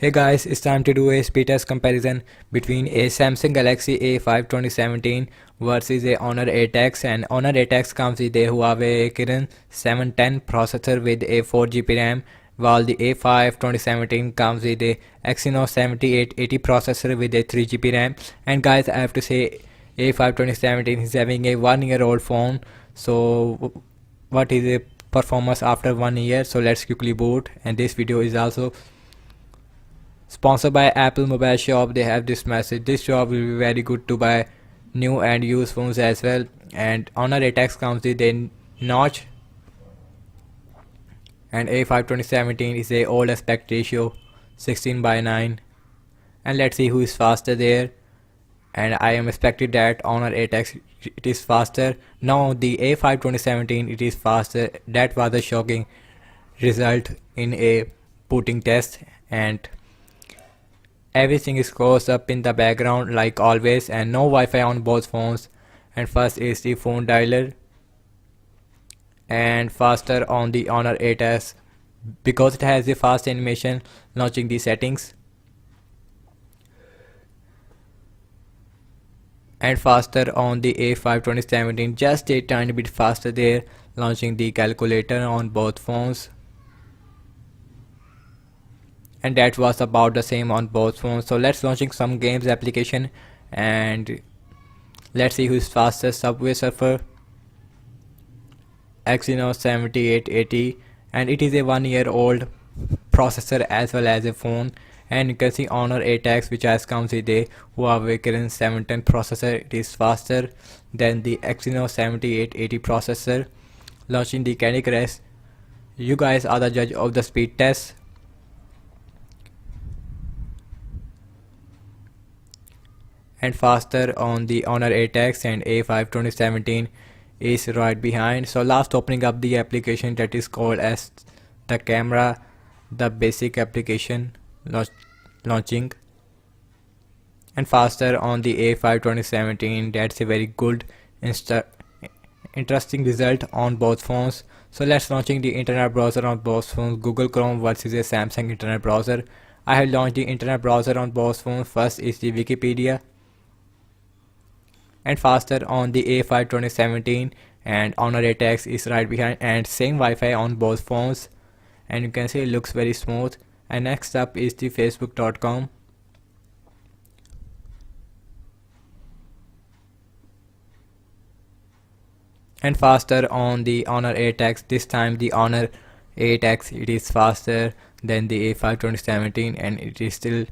Hey guys, it's time to do a speed test comparison between a Samsung Galaxy A5 2017 versus a Honor 8X, and Honor 8X comes with a Huawei Kirin 710 processor with a 4GB RAM, while the A5 2017 comes with a Exynos 7880 processor with a 3GB RAM. And guys, I have to say A5 2017 is having a 1-year-old phone. So what is the performance after 1 year? So let's quickly boot. And this video is also sponsored by Apple Mobile Shop. They have this message: this shop will be very good to buy new and used phones as well. And Honor 8X comes with a notch, and A5 2017 is a old aspect ratio 16:9. And let's see who is faster there. And I am expected that Honor 8X it is faster. Now the A5 2017 it is faster. That was a shocking result in a booting test, and everything is closed up in the background like always, and no Wi-Fi on both phones. And first is the phone dialer, and faster on the Honor 8S because it has the fast animation launching the settings, and faster on the A5 2017, just a tiny bit faster there, launching the calculator on both phones. And that was about the same on both phones. So let's launching some games application, and let's see who is fastest. Subway Surfer, Exynos 7880, and it is a 1-year-old processor as well as a phone. And you can see Honor 8X, which has comes with a Huawei Kirin 710 processor. It is faster than the Exynos 7880 processor, launching the Candy Crush. You guys are the judge of the speed test. And faster on the Honor 8X, and A5 2017 is right behind. So last opening up the application that is called as the camera, the basic application launching, and faster on the A5 2017. That's a very good interesting result on both phones. So let's launching the internet browser on both phones. Google Chrome versus a Samsung internet browser. I have launched the internet browser on both phones. First is the Wikipedia, and faster on the A5 2017, and Honor 8X is right behind, and same Wi-Fi on both phones, and you can see it looks very smooth. And next up is the facebook.com, and faster on the Honor 8X. This time the Honor 8X it is faster than the A5 2017, and it is still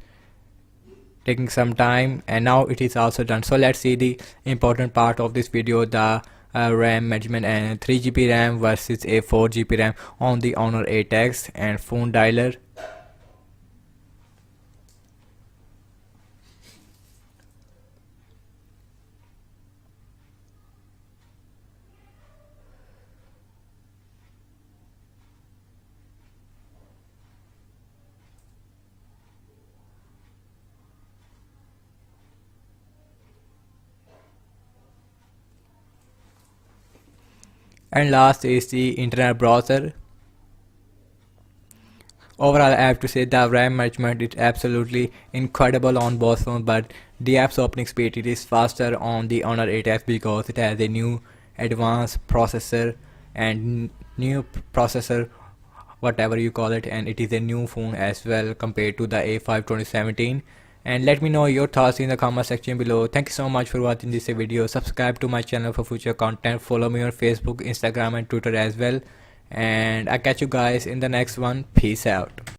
taking some time, and now it is also done. So let's see the important part of this video, the RAM management, and 3GB RAM versus a 4GB RAM on the Honor 8X. And phone dialer, and last is the internet browser. Overall, I have to say the RAM management is absolutely incredible on both phones, but the app's opening speed it is faster on the Honor 8X because it has a new advanced processor, and new processor whatever you call it, and it is a new phone as well compared to the A5 2017. And let me know your thoughts in the comment section below. Thank you so much for watching this video. Subscribe to my channel for future content. Follow me on Facebook, Instagram and Twitter as well. And I catch you guys in the next one. Peace out.